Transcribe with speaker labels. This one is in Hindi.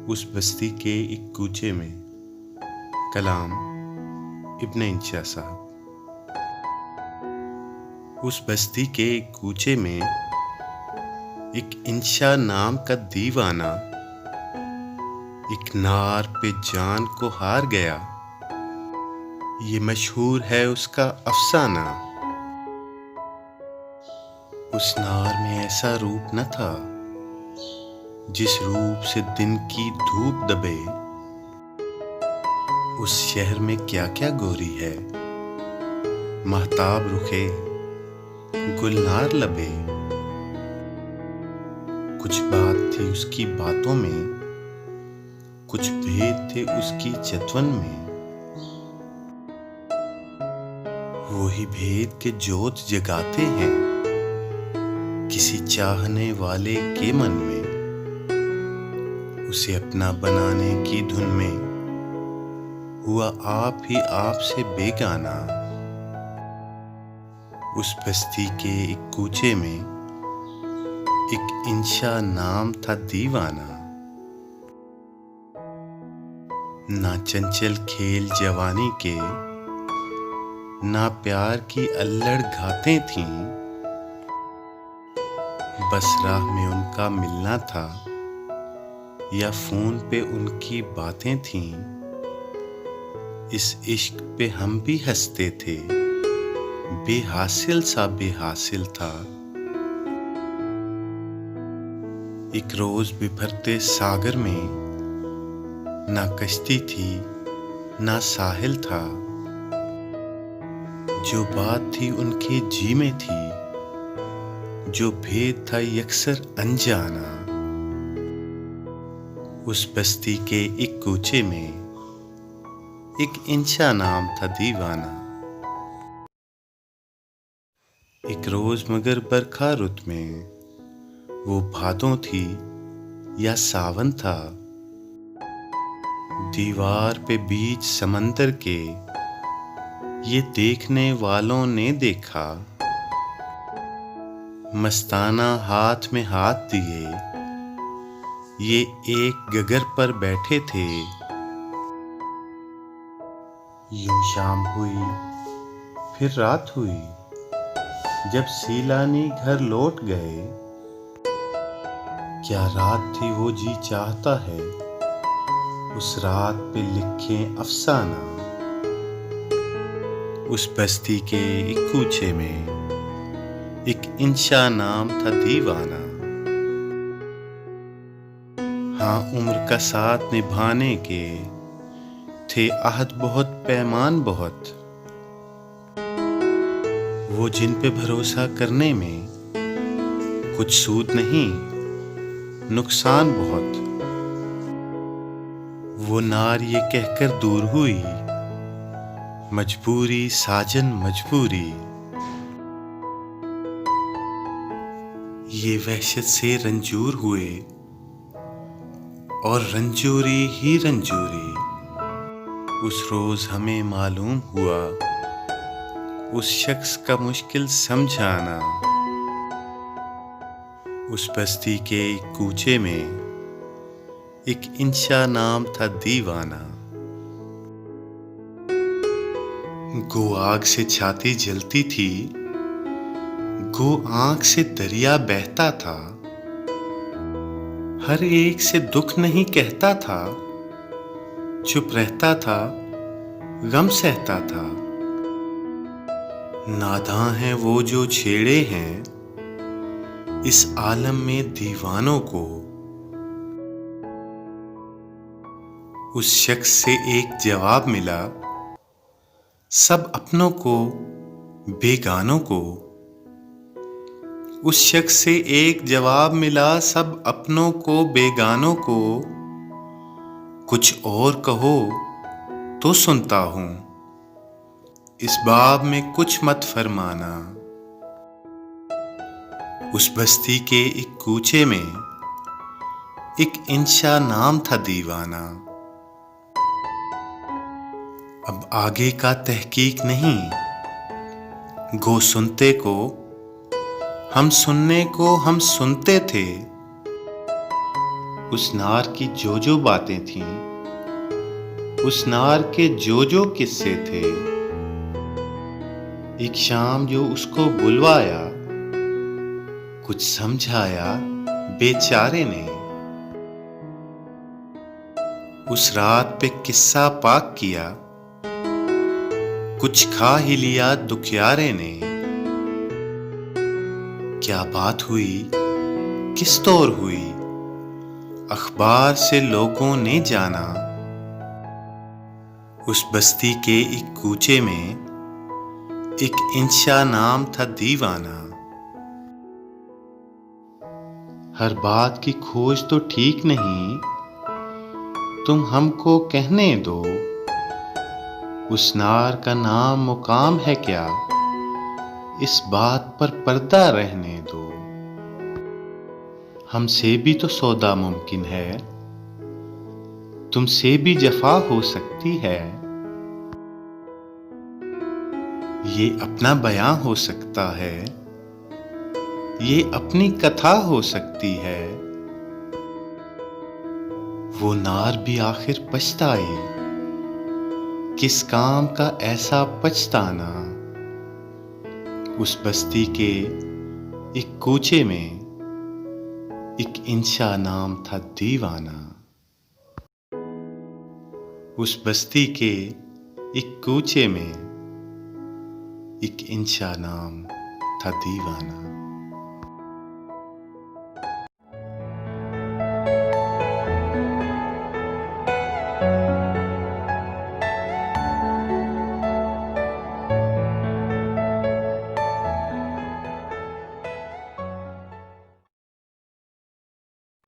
Speaker 1: उस बस्ती के एक कूचे में कलाम इब्न इंशा साहब। उस बस्ती के एक कूचे में एक इंशा नाम का दीवाना एक नार पे जान को हार गया। ये मशहूर है उसका अफसाना। उस नार में ऐसा रूप न था जिस रूप से दिन की धूप दबे। उस शहर में क्या क्या गोरी है, महताब रुखे गुलनार लबे। कुछ बात थी उसकी बातों में, कुछ भेद थे उसकी चतवन में। वही भेद के जोत जगाते हैं किसी चाहने वाले के मन में। उसे अपना बनाने की धुन में हुआ आप ही आप से बेगाना। उस बस्ती के एक कूचे में एक इंशा नाम था दीवाना। ना चंचल खेल जवानी के, ना प्यार की अल्लड़ घातें थीं। बस राह में उनका मिलना था या फोन पे उनकी बातें थीं। इस इश्क पे हम भी हंसते थे, बेहासिल सा बेहासिल था। एक रोज बिफरते सागर में ना कश्ती थी ना साहिल था। जो बात थी उनके जी में थी, जो भेद था यकसर अनजाना। उस बस्ती के एक कूचे में एक इंशा नाम था दीवाना। एक रोज मगर बरखा रुत में, वो भादों थी या सावन था। दीवार पे बीच समंदर के ये देखने वालों ने देखा। मस्ताना हाथ में हाथ दिए ये एक गगर पर बैठे थे। यूं शाम हुई फिर रात हुई, जब सीलानी घर लौट गए। क्या रात थी वो जी चाहता है, उस रात पे लिखें अफसाना। उस बस्ती के एक कूचे में एक इंशा नाम था दीवाना। हाँ, उम्र का साथ निभाने के थे आहद बहुत पैमान बहुत। वो जिन पे भरोसा करने में कुछ सूद नहीं नुकसान बहुत। वो नार ये कहकर दूर हुई, मजबूरी साजन मजबूरी। ये वहशत से रंजूर हुए और रंजूरी ही रंजूरी। उस रोज हमें मालूम हुआ उस शख्स का मुश्किल समझाना। उस बस्ती के एक कूचे में एक इंशा नाम था दीवाना। गो आग से छाती जलती थी, गो आंख से दरिया बहता था। हर एक से दुख नहीं कहता था, चुप रहता था गम सहता था। नादां हैं वो जो छेड़े हैं इस आलम में दीवानों को। उस शख्स से एक जवाब मिला, सब अपनों को बेगानों को। उस शख्स से एक जवाब मिला, सब अपनों को बेगानों को। कुछ और कहो तो सुनता हूं, इस बाब में कुछ मत फरमाना। उस बस्ती के एक कूचे में एक इंशा नाम था दीवाना। अब आगे का तहकीक नहीं, गो सुनते को हम सुनने को हम सुनते थे। उस नार की जो बातें थीं, उस नार के जो किस्से थे, एक शाम जो उसको बुलवाया, कुछ समझाया बेचारे ने। उस रात पे किस्सा पाक किया, कुछ खा ही लिया दुखियारे ने। क्या बात हुई, किस तौर हुई, अखबार से लोगों ने जाना। उस बस्ती के एक कूचे में एक इंशा नाम था दीवाना। हर बात की खोज तो ठीक नहीं, तुम हमको कहने दो, उस नार का नाम मुकाम है क्या, इस बात पर पर्दा रहने दो। हमसे भी तो सौदा मुमकिन है, तुमसे भी जफा हो सकती है। ये अपना बयां हो सकता है, ये अपनी कथा हो सकती है। वो नार भी आखिर पछताए, किस काम का ऐसा पछताना। उस बस्ती के एक कूचे में एक इंशा नाम था दीवाना। उस बस्ती के एक कूचे में एक इंशा नाम था दीवाना।